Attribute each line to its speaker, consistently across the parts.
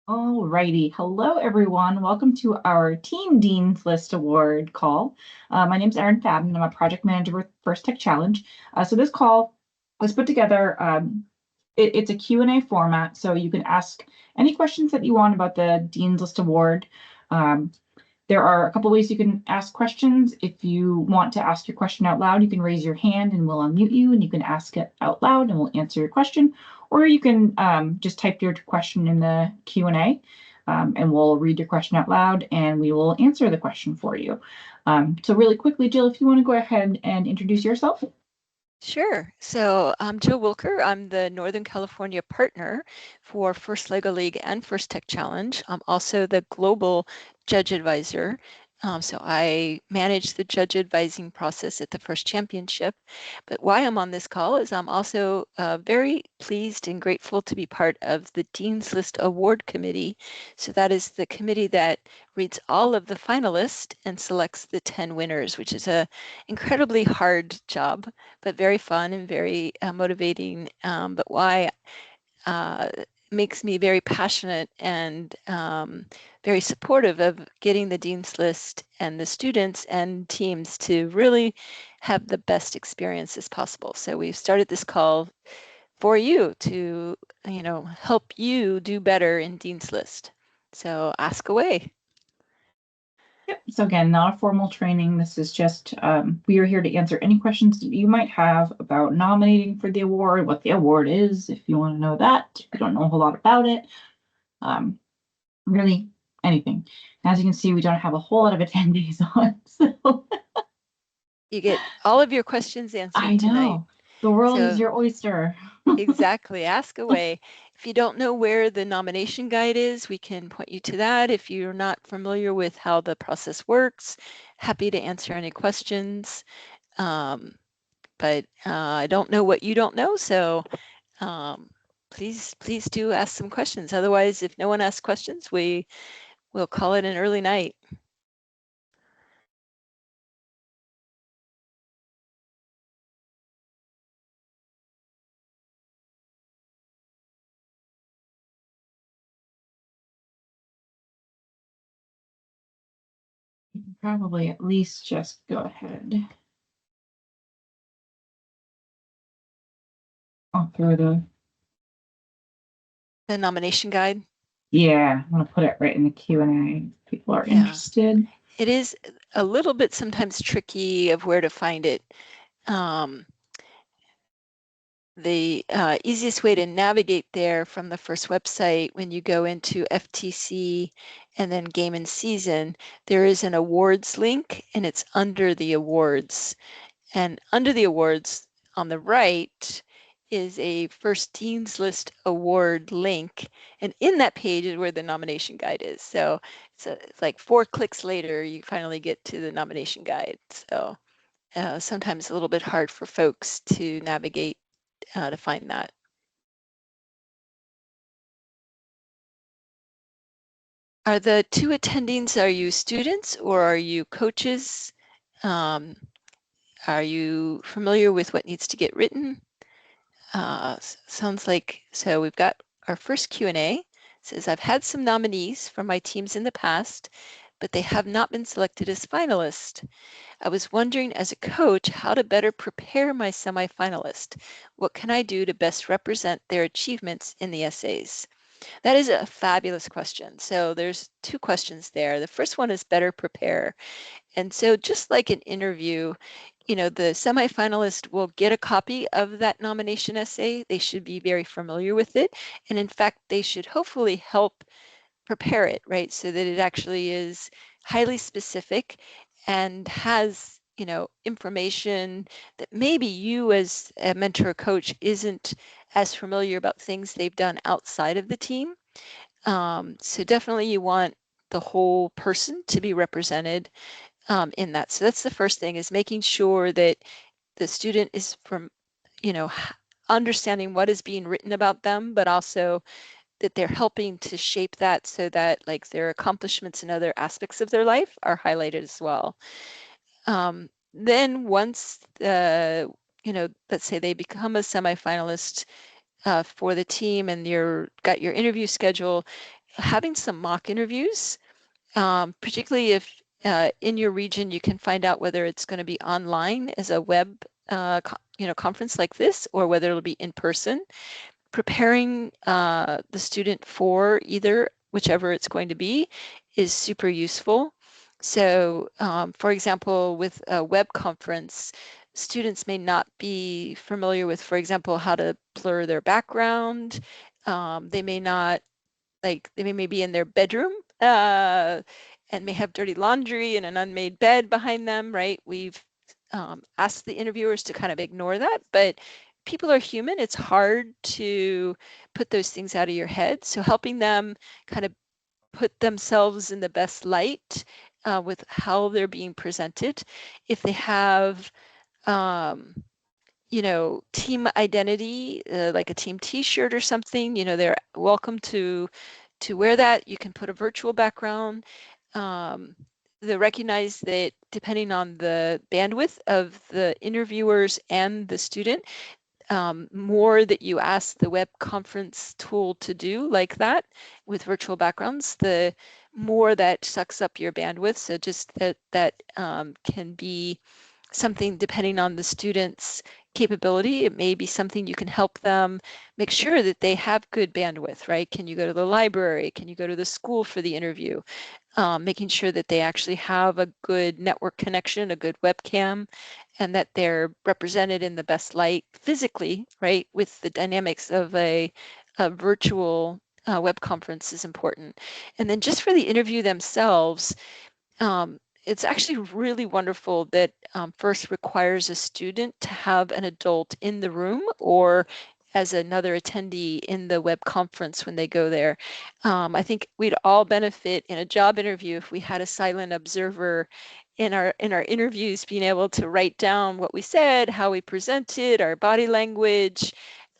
Speaker 1: Alrighty. Hello, everyone. Welcome to our Team Dean's List Award call. My name is Erin Fadden, and I'm a project manager with First Tech Challenge. So this call was put together. It's a Q&A format, so you can ask any questions that you want about the Dean's List Award. Um, there are a couple ways you can ask questions. If you want to ask your question out loud, you can raise your hand and we'll unmute you and you can ask it out loud and we'll answer your question. Or you can just type your question in the Q&A and we'll read your question out loud and we will answer the question for you. So really quickly, Jill, if you want to go ahead and introduce yourself.
Speaker 2: Sure. So I'm Jill Wilker. I'm the Northern California partner for First LEGO League and First Tech Challenge. I'm also the global judge advisor. So I manage the judge advising process at the First Championship. But why I'm on this call is I'm also very pleased and grateful to be part of the Dean's List Award Committee. So that is the committee that reads all of the finalists and selects the 10 winners, which is a incredibly hard job, but very fun and very motivating. But why makes me very passionate and very supportive of getting the Dean's List and the students and teams to really have the best experiences possible. So we've started this call for you to, help you do better in Dean's List. So ask away.
Speaker 1: Yep. So again, not a formal training. This is just, we are here to answer any questions that you might have about nominating for the award, what the award is, if you want to know that, if you don't know a whole lot about it, really anything. As you can see, we don't have a whole lot of attendees on, so.
Speaker 2: You get all of your questions answered
Speaker 1: I know.
Speaker 2: tonight.
Speaker 1: The world is your oyster.
Speaker 2: Exactly. Ask away. If you don't know where the nomination guide is, we can point you to that. If you're not familiar with how the process works, happy to answer any questions. But I don't know what you don't know, so please do ask some questions. Otherwise, if no one asks questions, we'll call it an early night.
Speaker 1: You can probably at least just go ahead. I'll throw
Speaker 2: the nomination guide.
Speaker 1: Yeah, I'm gonna put it right in the Q&A if people are interested.
Speaker 2: It is a little bit sometimes tricky of where to find it. The easiest way to navigate there from the first website, when you go into FTC and then Game and Season, there is an awards link and it's under the awards. And under the awards on the right is a First Dean's List award link. And in that page is where the nomination guide is. So it's like 4 clicks later, you finally get to the nomination guide. So sometimes a little bit hard for folks to navigate to find that. Are the 2 attendings, are you students or are you coaches? Are you familiar with what needs to get written? Sounds like, so we've got our first Q&A. It says, I've had some nominees from my teams in the past, but they have not been selected as finalists. I was wondering as a coach how to better prepare my semifinalist. What can I do to best represent their achievements in the essays? That is a fabulous question. So there's 2 questions there. The first one is better prepare. And so just like an interview, the semifinalist will get a copy of that nomination essay. They should be very familiar with it. And in fact, they should hopefully help prepare it, right? So that it actually is highly specific and has, information that maybe you as a mentor or coach isn't as familiar about things they've done outside of the team. So definitely you want the whole person to be represented in that. So that's the first thing, is making sure that the student is understanding what is being written about them, but also that they're helping to shape that so that like their accomplishments in other aspects of their life are highlighted as well. Then once let's say they become a semifinalist for the team and got your interview schedule, having some mock interviews, particularly if in your region you can find out whether it's going to be online as a web conference like this, or whether it'll be in person. Preparing the student for either, whichever it's going to be, is super useful. So for example, with a web conference, students may not be familiar with, for example, how to blur their background. They may not, like, they may be in their bedroom and may have dirty laundry and an unmade bed behind them, right? We've asked the interviewers to kind of ignore that, but people are human. It's hard to put those things out of your head. So helping them kind of put themselves in the best light with how they're being presented. If they have team identity, like a team t-shirt or something, they're welcome to wear that. You can put a virtual background. They recognize that depending on the bandwidth of the interviewers and the student, more that you ask the web conference tool to do like that with virtual backgrounds, the more that sucks up your bandwidth. So just that can be something depending on the student's capability. It may be something you can help them make sure that they have good bandwidth, right? Can you go to the library? Can you go to the school for the interview? Making sure that they actually have a good network connection, a good webcam, and that they're represented in the best light physically, right? With the dynamics of a virtual web conference is important. And then just for the interview themselves, it's actually really wonderful that FIRST requires a student to have an adult in the room or as another attendee in the web conference when they go there. I think we'd all benefit in a job interview if we had a silent observer in our interviews, being able to write down what we said, how we presented, our body language,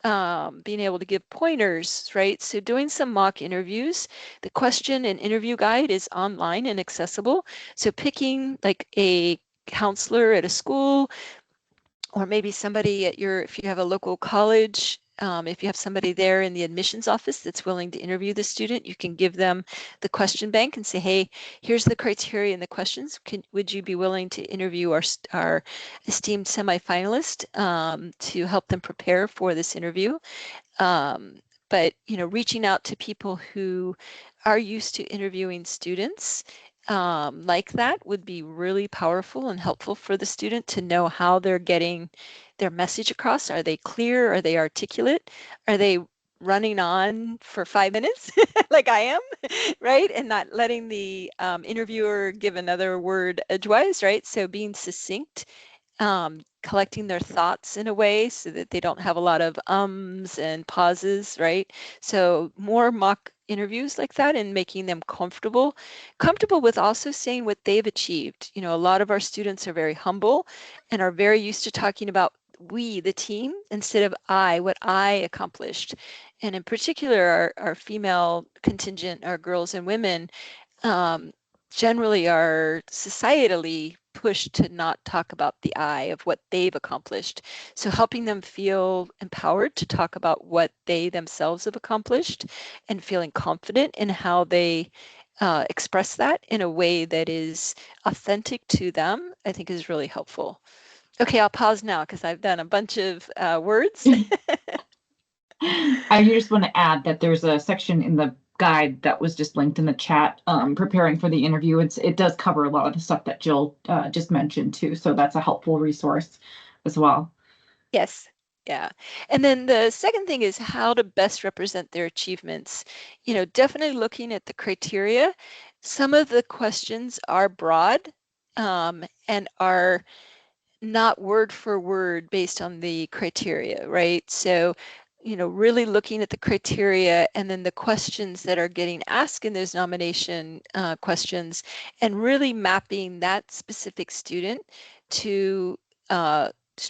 Speaker 2: being able to give pointers, right? So doing some mock interviews. The question and interview guide is online and accessible. So picking like a counselor at a school, or maybe somebody at if you have a local college, if you have somebody there in the admissions office that's willing to interview the student, you can give them the question bank and say, hey, here's the criteria and the questions. Would you be willing to interview our esteemed semifinalist to help them prepare for this interview? But reaching out to people who are used to interviewing students like that would be really powerful and helpful for the student to know how they're getting their message across. Are they clear? Are they articulate? Are they running on for 5 minutes like I am, right? And not letting the interviewer give another word edgewise, right? So being succinct, collecting their thoughts in a way so that they don't have a lot of ums and pauses, right? So more mock interviews like that and making them comfortable with also saying what they've achieved. A lot of our students are very humble and are very used to talking about we, the team, instead of I, what I accomplished. And in particular, our female contingent, our girls and women, generally are societally pushed to not talk about the I of what they've accomplished. So helping them feel empowered to talk about what they themselves have accomplished and feeling confident in how they express that in a way that is authentic to them, I think is really helpful. Okay, I'll pause now because I've done a bunch of words.
Speaker 1: I just want to add that there's a section in the guide that was just linked in the chat, preparing for the interview. It does cover a lot of the stuff that Jill just mentioned too, so that's a helpful resource as well.
Speaker 2: Yes. Yeah. And then the second thing is how to best represent their achievements. Definitely looking at the criteria. Some of the questions are broad and are not word for word based on the criteria, right? So, really looking at the criteria and then the questions that are getting asked in those nomination questions and really mapping that specific student to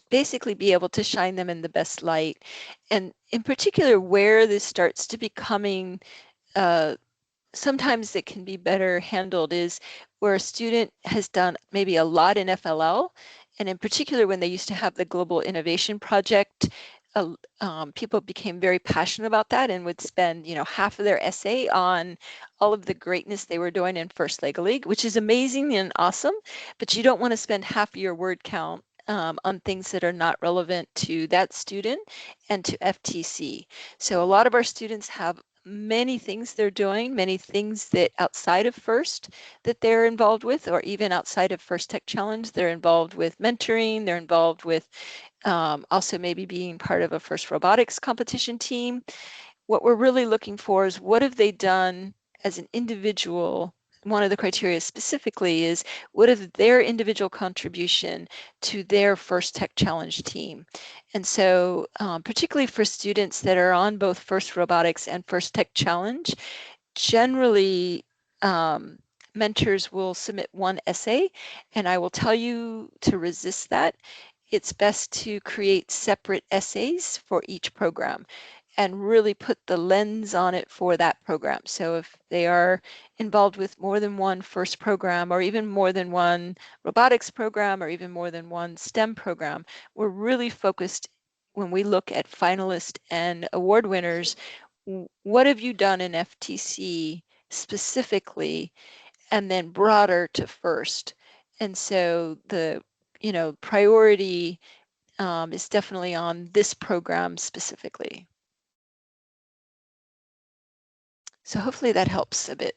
Speaker 2: basically be able to shine them in the best light. And in particular, where this starts to becoming sometimes it can be better handled is where a student has done maybe a lot in FLL, and in particular when they used to have the Global Innovation Project, people became very passionate about that and would spend, half of their essay on all of the greatness they were doing in First Lego League, which is amazing and awesome, but you don't want to spend half of your word count on things that are not relevant to that student and to FTC. So a lot of our students have many things they're doing, many things that outside of First that they're involved with, or even outside of First Tech Challenge, they're involved with mentoring, they're involved with also maybe being part of a First Robotics competition team. What we're really looking for is what have they done as an individual. One of the criteria specifically is what is their individual contribution to their First Tech Challenge team. And so particularly for students that are on both First Robotics and First Tech Challenge, generally mentors will submit one essay, and I will tell you to resist that. It's best to create separate essays for each program and really put the lens on it for that program. So if they are involved with more than one FIRST program, or even more than one robotics program, or even more than one STEM program, we're really focused when we look at finalists and award winners. What have you done in FTC specifically, and then broader to FIRST? And so the priority is definitely on this program specifically. So hopefully that helps a bit.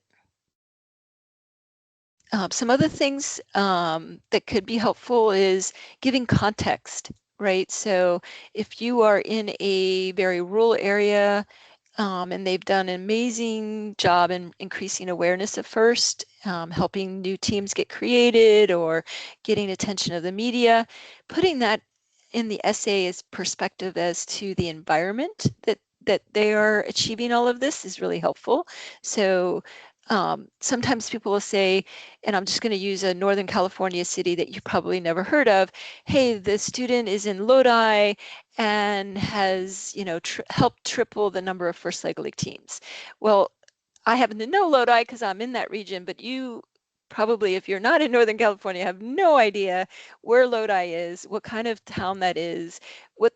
Speaker 2: Some other things that could be helpful is giving context, right? So if you are in a very rural area and they've done an amazing job in increasing awareness of FIRST, helping new teams get created or getting attention of the media, putting that in the essay as perspective as to the environment that they are achieving all of this is really helpful. So sometimes people will say, and I'm just going to use a Northern California city that you probably never heard of, hey, the student is in Lodi and has, helped triple the number of First Lego League teams. Well, I happen to know Lodi because I'm in that region, but you probably, if you're not in Northern California, have no idea where Lodi is, what kind of town that is, what,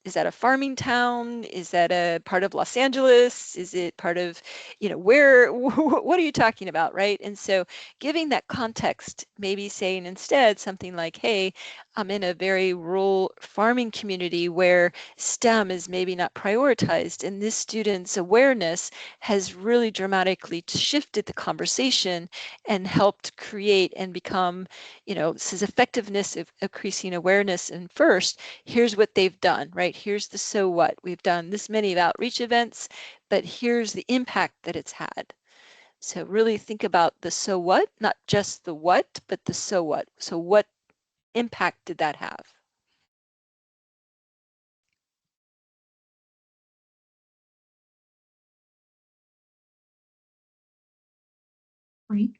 Speaker 2: is that a farming town? Is that a part of Los Angeles? Is it part of, where, what are you talking about, right? And so giving that context, maybe saying instead something like, hey, I'm in a very rural farming community where STEM is maybe not prioritized, and this student's awareness has really dramatically shifted the conversation and helped create and become, this is effectiveness of increasing awareness. And first, here's what they've done, right? Here's the so what. We've done this many outreach events, but here's the impact that it's had. So really think about the so what, not just the what, but the so what. So what impact did that have?
Speaker 1: Great.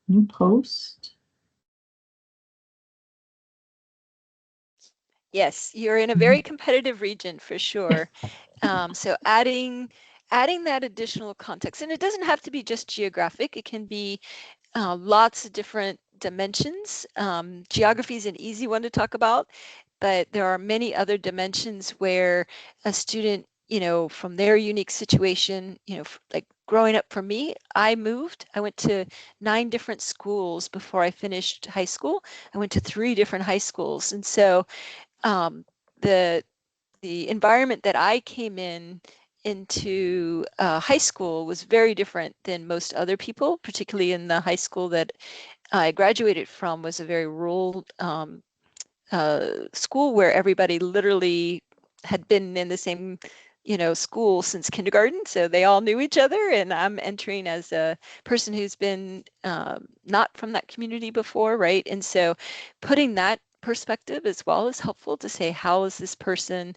Speaker 1: New post.
Speaker 2: Yes, you're in a very competitive region for sure. So adding that additional context, and it doesn't have to be just geographic. It can be lots of different dimensions. Geography is an easy one to talk about, but there are many other dimensions where a student, from their unique situation, like growing up for me, I went to 9 different schools before I finished high school. I went to 3 different high schools. And so the environment that I came into high school was very different than most other people, particularly in the high school that I graduated from was a very rural school where everybody literally had been in the same school since kindergarten, so they all knew each other, and I'm entering as a person who's been not from that community before, right? And so putting that perspective as well is helpful to say, how is this person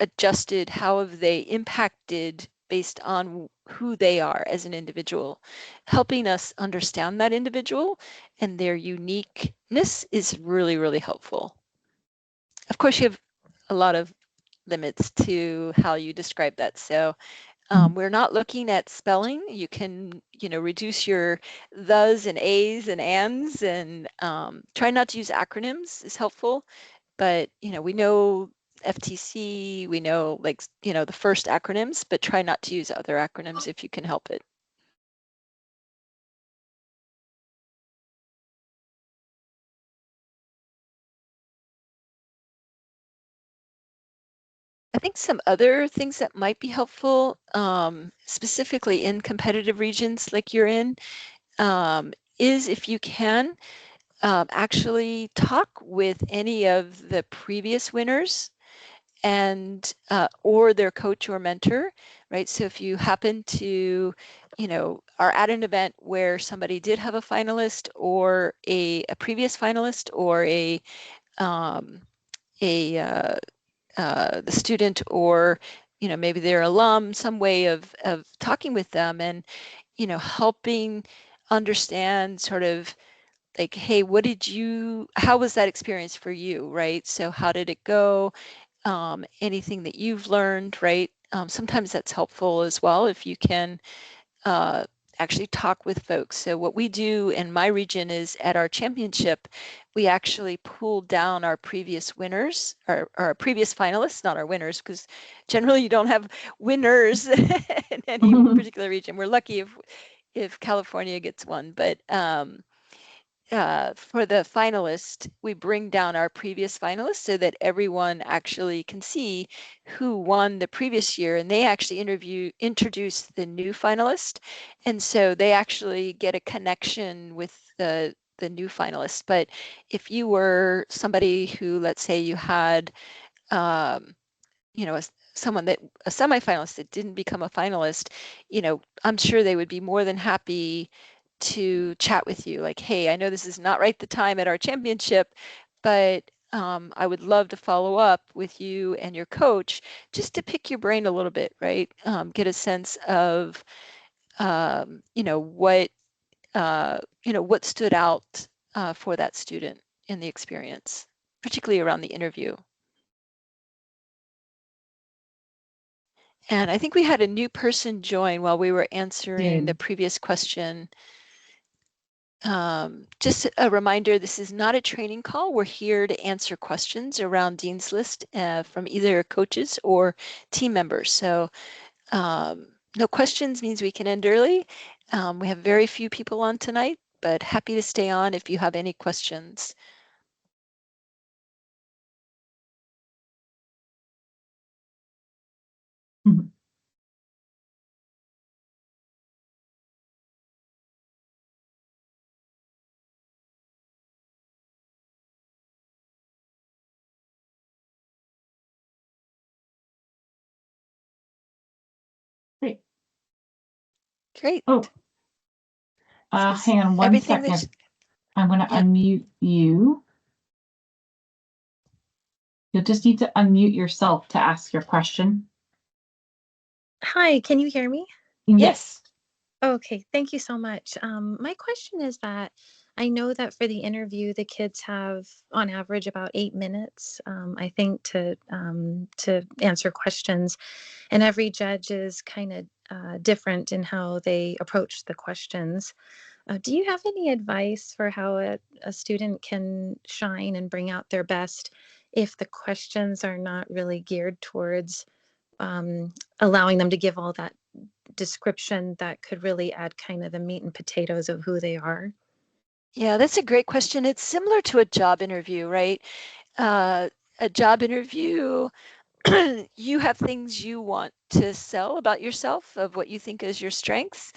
Speaker 2: adjusted, how have they impacted based on who they are as an individual. Helping us understand that individual and their uniqueness is really, really helpful. Of course, you have a lot of limits to how you describe that. So we're not looking at spelling. You can, reduce your thes and a's and ands, and try not to use acronyms is helpful. but we know FTC, we know the first acronyms, but try not to use other acronyms if you can help it. I think some other things that might be helpful, specifically in competitive regions like you're in, is if you can actually talk with any of the previous winners and or their coach or mentor, right? So if you happen to, are at an event where somebody did have a finalist or a previous finalist or the student, or maybe their alum, some way of talking with them and helping understand sort of like, hey, how was that experience for you, right? So how did it go? Anything that you've learned, right? Sometimes that's helpful as well if you can actually talk with folks. So what we do in my region is at our championship, we actually pull down our previous winners, our previous finalists, not our winners, because generally you don't have winners in any particular region. We're lucky if California gets one, but for the finalist, we bring down our previous finalists so that everyone actually can see who won the previous year, and they actually introduce the new finalist, and so they actually get a connection with the new finalist. But if you were somebody who, let's say you had someone that a semifinalist that didn't become a finalist, I'm sure they would be more than happy to chat with you like, hey, I know this is not right the time at our championship, but I would love to follow up with you and your coach just to pick your brain a little bit, right? Get a sense of what stood out for that student in the experience, particularly around the interview. And I think we had a new person join while we were answering the previous question. Just a reminder, this is not a training call. We're here to answer questions around Dean's List from either coaches or team members. So no questions means we can end early. We have very few people on tonight, but happy to stay on if you have any questions.
Speaker 1: Mhm. Great.
Speaker 2: Great.
Speaker 1: Oh, hang on one second. I'm going to unmute you. You'll just need to unmute yourself to ask your question.
Speaker 3: Hi, can you hear me?
Speaker 2: Yes.
Speaker 3: Okay, thank you so much. My question is that I know that for the interview, the kids have on average about 8 minutes, I think, to answer questions, and every judge is kind of different in how they approach the questions. Do you have any advice for how a student can shine and bring out their best if the questions are not really geared towards allowing them to give all that description that could really add kind of the meat and potatoes of who they are?
Speaker 2: Yeah, that's a great question. It's similar to a job interview, right? A job interview, you have things you want to sell about yourself, of what you think is your strengths,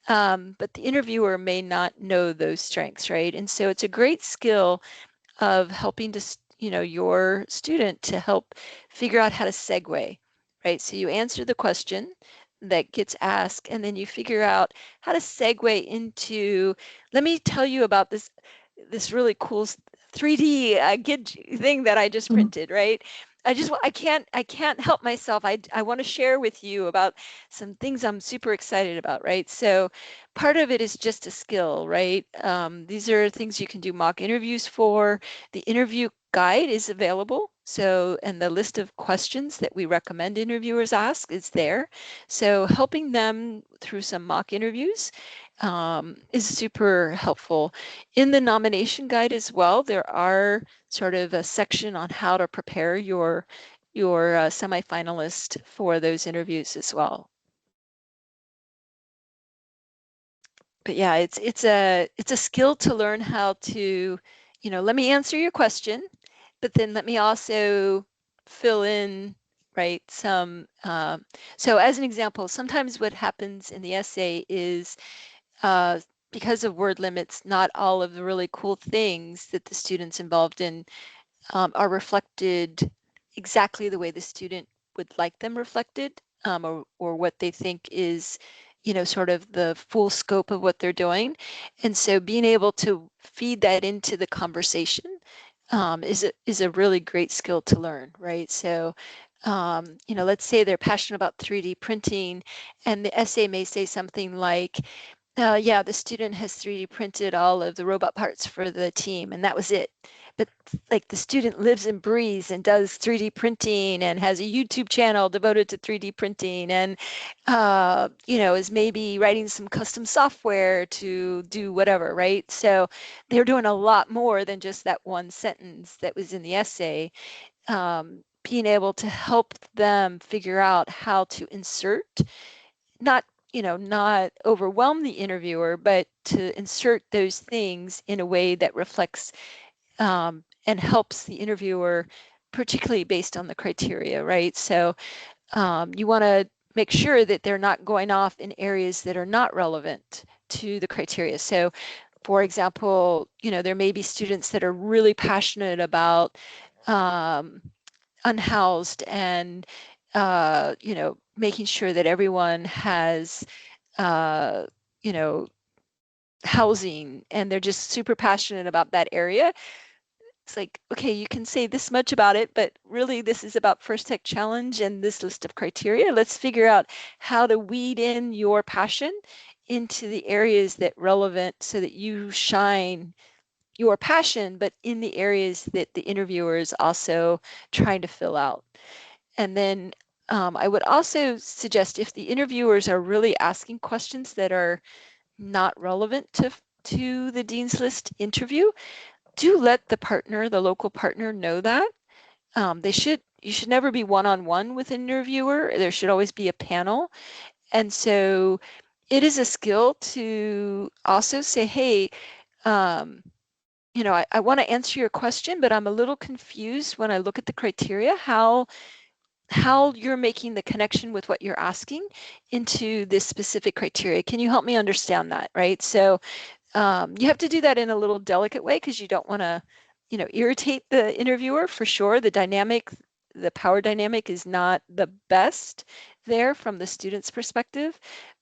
Speaker 2: but the interviewer may not know those strengths, right? And so it's a great skill of helping your student to help figure out how to segue, right? So you answer the question that gets asked, and then you figure out how to segue into, let me tell you about this really cool 3D gid thing that I just printed, right? I can't help myself. I want to share with you about some things I'm super excited about, right? So part of it is just a skill, right? These are things you can do mock interviews for. The interview guide is available. So, and the list of questions that we recommend interviewers ask is there. So helping them through some mock interviews. is super helpful. In the nomination guide as well, there are sort of a section on how to prepare your semifinalist for those interviews as well. But yeah, it's a skill to learn how to, let me answer your question, but then let me also fill in, right, some, so as an example, sometimes what happens in the essay is because of word limits, not all of the really cool things that the students involved in are reflected exactly the way the student would like them reflected, or what they think is, sort of the full scope of what they're doing. And so being able to feed that into the conversation is a really great skill to learn, right? So, let's say they're passionate about 3D printing, and the essay may say something like, yeah, the student has 3D printed all of the robot parts for the team, and that was it. But like the student lives and breathes and does 3D printing and has a YouTube channel devoted to 3D printing, and is maybe writing some custom software to do whatever, right? So they're doing a lot more than just that one sentence that was in the essay. Being able to help them figure out how to insert, not overwhelm the interviewer, but to insert those things in a way that reflects and helps the interviewer, particularly based on the criteria, right? So you want to make sure that they're not going off in areas that are not relevant to the criteria. So for example, there may be students that are really passionate about unhoused and making sure that everyone has housing, and they're just super passionate about that area. It's like, okay, you can say this much about it, but really this is about First Tech Challenge and this list of criteria. Let's figure out how to weed in your passion into the areas that relevant so that you shine your passion, but in the areas that the interviewer is also trying to fill out. And then I would also suggest, if the interviewers are really asking questions that are not relevant to the Dean's List interview, do let the local partner know that. You should never be one-on-one with an interviewer. There should always be a panel. And so it is a skill to also say, hey, I want to answer your question, but I'm a little confused when I look at the criteria, how you're making the connection with what you're asking into this specific criteria. Can you help me understand that, right? So you have to do that in a little delicate way, because you don't want to, irritate the interviewer, for sure. The power dynamic is not the best there from the student's perspective,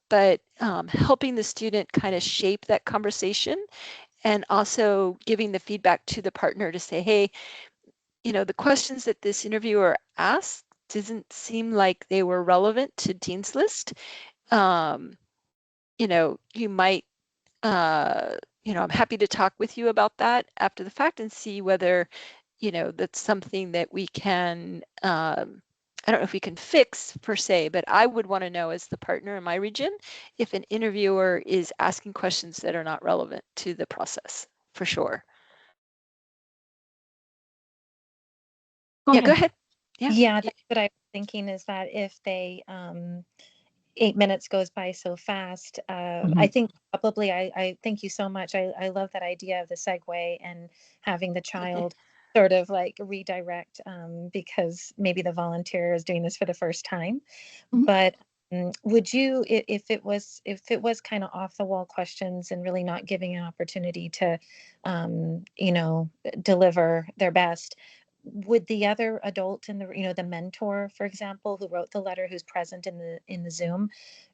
Speaker 2: but helping the student kind of shape that conversation, and also giving the feedback to the partner to say, hey, the questions that this interviewer asked didn't seem like they were relevant to Dean's List. You might, I'm happy to talk with you about that after the fact and see whether, that's something that we can, I don't know if we can fix per se, but I would want to know, as the partner in my region, if an interviewer is asking questions that are not relevant to the process, for sure.
Speaker 1: Go
Speaker 2: Go ahead.
Speaker 3: Yeah, that's what I was thinking, is that if they 8 minutes goes by so fast. I think probably, I thank you so much. I love that idea of the segue and having the child sort of like redirect, because maybe the volunteer is doing this for the first time. But would you, if it was kind of off the wall questions and really not giving an opportunity to, deliver their best, would the other adult in the mentor, for example, who wrote the letter, who's present in the Zoom,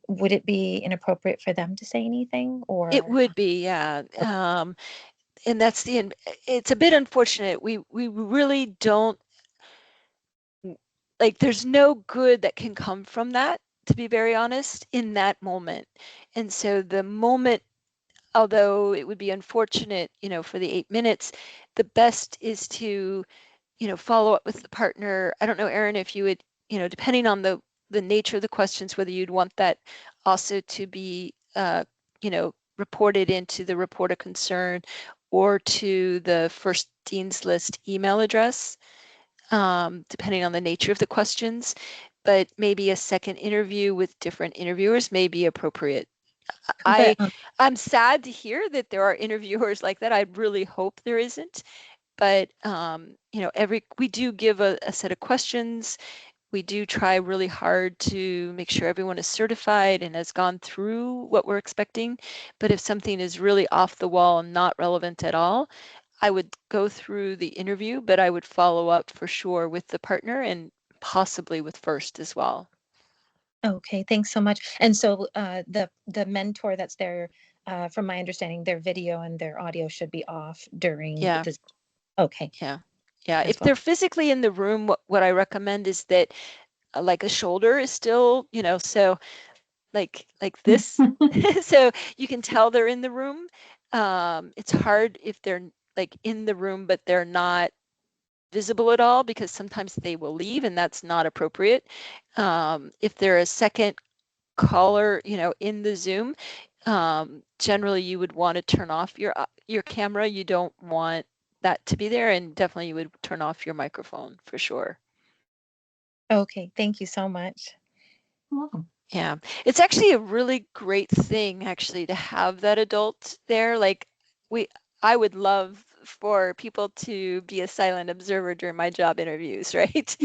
Speaker 3: would it be inappropriate for them to say anything? Or
Speaker 2: It would be, yeah. And it's a bit unfortunate. We really don't, like, there's no good that can come from that, to be very honest, in that moment. And so the moment, although it would be unfortunate, for the 8 minutes, the best is to, follow up with the partner. I don't know, Erin, if you would, depending on the nature of the questions, whether you'd want that also to be, reported into the report of concern or to the first Dean's List email address, depending on the nature of the questions, but maybe a second interview with different interviewers may be appropriate. I'm sad to hear that there are interviewers like that. I really hope there isn't, but you know, we do give a set of questions. We do try really hard to make sure everyone is certified and has gone through what we're expecting. But if something is really off the wall and not relevant at all, I would go through the interview, but I would follow up for sure with the partner and possibly with FIRST as well.
Speaker 3: Okay, thanks so much. And so the mentor that's there, from my understanding, their video and their audio should be off during this. Okay.
Speaker 2: Yeah. If they're physically in the room, what I recommend is that like a shoulder is still, you know, so like this, so you can tell they're in the room. It's hard if they're like in the room, but they're not visible at all, because sometimes they will leave and that's not appropriate. If they're a second caller, you know, in the Zoom, generally you would want to turn off your camera. You don't want that to be there, and definitely you would turn off your microphone for sure.
Speaker 3: Okay, thank you so much.
Speaker 1: You're welcome.
Speaker 2: Yeah, it's actually a really great thing actually to have that adult there. Like I would love for people to be a silent observer during my job interviews, right?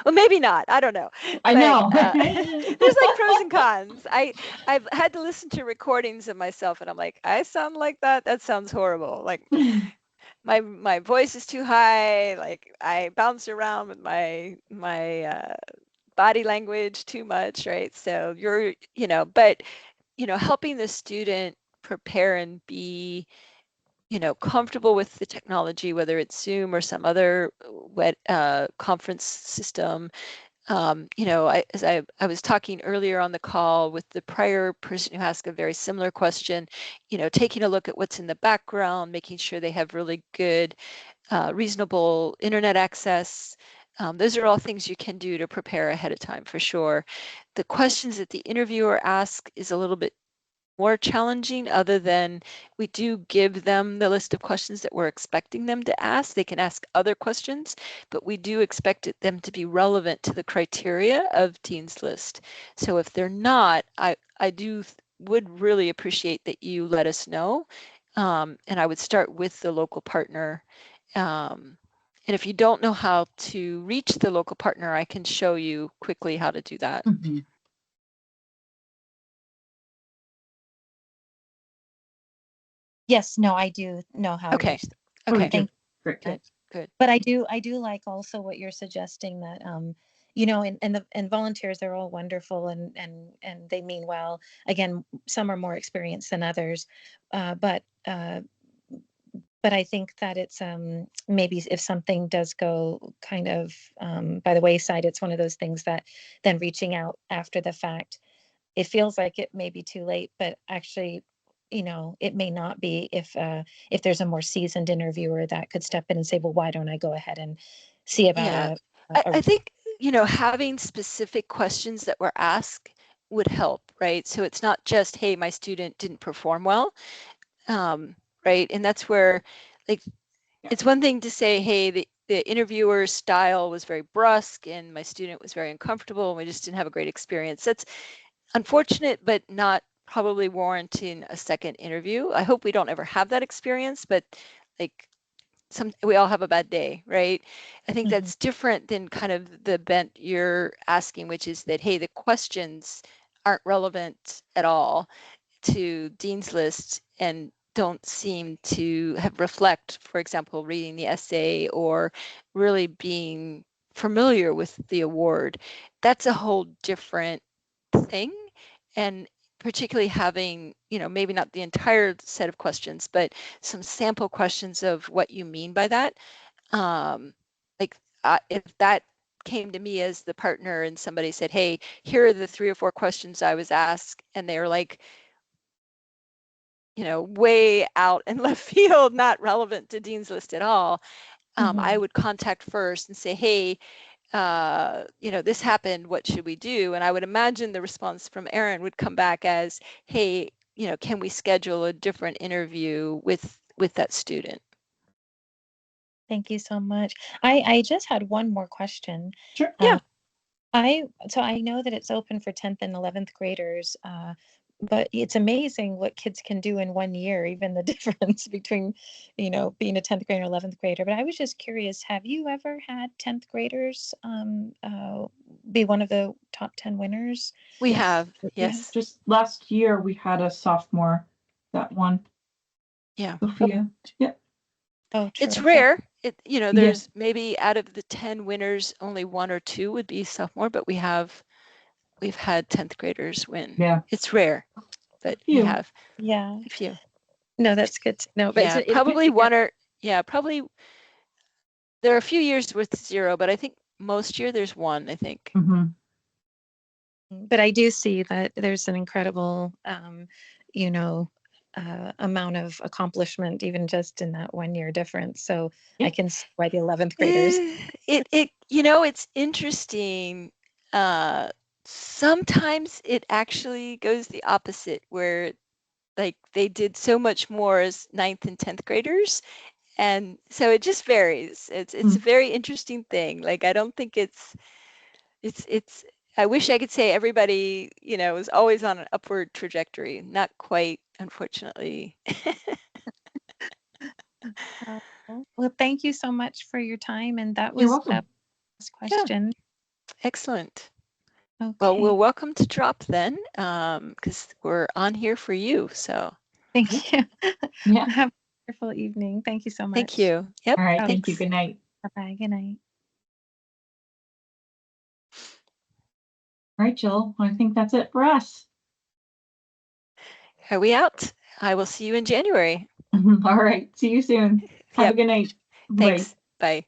Speaker 2: Well, maybe not. I don't know.
Speaker 1: I know.
Speaker 2: There's like pros and cons. I've had to listen to recordings of myself, and I'm like, I sound like that. That sounds horrible. Like my voice is too high. Like I bounce around with my body language too much, right? So you're, you know, but you know, helping the student prepare and be, you know, comfortable with the technology, whether it's Zoom or some other conference system. You know, as I was talking earlier on the call with the prior person who asked a very similar question, you know, taking a look at what's in the background, making sure they have really good, reasonable internet access. Those are all things you can do to prepare ahead of time for sure. The questions that the interviewer asks is a little bit more challenging, other than we do give them the list of questions that we're expecting them to ask. They can ask other questions, but we do expect them to be relevant to the criteria of Dean's List. So if they're not, I would really appreciate that you let us know. And I would start with the local partner. And if you don't know how to reach the local partner, I can show you quickly how to do that.
Speaker 1: Mm-hmm.
Speaker 3: Yes, no, I do know how.
Speaker 2: Okay.
Speaker 3: To
Speaker 2: Okay.
Speaker 3: Thank
Speaker 1: Great.
Speaker 2: Good.
Speaker 3: But I do like also what you're suggesting, that you know, and volunteers, they're all wonderful and they mean well. Again, some are more experienced than others, but I think that it's maybe if something does go kind of by the wayside, it's one of those things that then reaching out after the fact, it feels like it may be too late, but actually, you know, it may not be if there's a more seasoned interviewer that could step in and say, well, why don't I go ahead and see about
Speaker 2: I think, you know, having specific questions that were asked would help, right? So it's not just, hey, my student didn't perform well, right? And that's where, like, it's one thing to say, hey, the interviewer's style was very brusque and my student was very uncomfortable and we just didn't have a great experience. That's unfortunate, but not probably warranting a second interview. I hope we don't ever have that experience, but like we all have a bad day, right? I think that's different than kind of the bent you're asking, which is that, hey, the questions aren't relevant at all to Dean's List and don't seem to have reflect, for example, reading the essay or really being familiar with the award. That's a whole different thing. And particularly having, you know, maybe not the entire set of questions, but some sample questions of what you mean by that. If that came to me as the partner and somebody said, hey, here are the 3 or 4 questions I was asked, and they're like, you know, way out in left field, not relevant to Dean's List at all, I would contact FIRST and say, hey, you know, this happened, what should we do? And I would imagine the response from Erin would come back as, hey, can we schedule a different interview with that student?
Speaker 3: Thank you so much. I just had one more question.
Speaker 1: Sure.
Speaker 2: Yeah.
Speaker 3: So I know that it's open for 10th and 11th graders, but it's amazing what kids can do in 1 year, even the difference between, being a 10th grader and 11th grader. But I was just curious, have you ever had 10th graders be one of the top 10 winners?
Speaker 2: We have,
Speaker 1: Yeah,
Speaker 2: yes.
Speaker 1: just last year we had a sophomore that won.
Speaker 2: Yeah.
Speaker 1: Sophia. Yeah.
Speaker 3: Oh,
Speaker 2: It's
Speaker 3: terrific.
Speaker 2: rare. There's maybe out of the 10 winners, only 1 or 2 would be sophomore, but we've had 10th graders win.
Speaker 1: Yeah.
Speaker 2: It's rare, but we
Speaker 1: Few.
Speaker 2: have
Speaker 3: Yeah.
Speaker 2: a few.
Speaker 3: No, that's good to know. But
Speaker 2: Yeah,
Speaker 3: it's
Speaker 2: probably
Speaker 3: good to hear.
Speaker 2: one or, probably there are a few years with 0, but I think most year there's 1, I think.
Speaker 1: Mm-hmm.
Speaker 3: But I do see that there's an incredible, amount of accomplishment even just in that 1 year difference. So
Speaker 1: Yeah.
Speaker 3: I can see why the 11th graders.
Speaker 2: It's interesting. Sometimes it actually goes the opposite, where like they did so much more as 9th and 10th graders. And so it just varies. It's a very interesting thing. Like, I don't think it's, I wish I could say everybody, is always on an upward trajectory. Not quite, unfortunately.
Speaker 3: Well, thank you so much for your time. And that
Speaker 1: You're
Speaker 3: was
Speaker 1: welcome.
Speaker 3: that last question.
Speaker 2: Excellent.
Speaker 3: Okay.
Speaker 2: Well, we're welcome to drop then, because we're on here for you. So
Speaker 3: Thank you.
Speaker 1: Yeah.
Speaker 3: Have a wonderful evening. Thank you so much.
Speaker 2: thank you. Yep.
Speaker 1: All right. Thank you.
Speaker 2: Thanks.
Speaker 1: Good night.
Speaker 3: Bye-bye. Good night.
Speaker 1: All right, Jill. I think that's it for us.
Speaker 2: Are we out? I will see you in January.
Speaker 1: All right. See you soon. Have
Speaker 2: Yep.
Speaker 1: a good night. Bye.
Speaker 2: Thanks. Bye.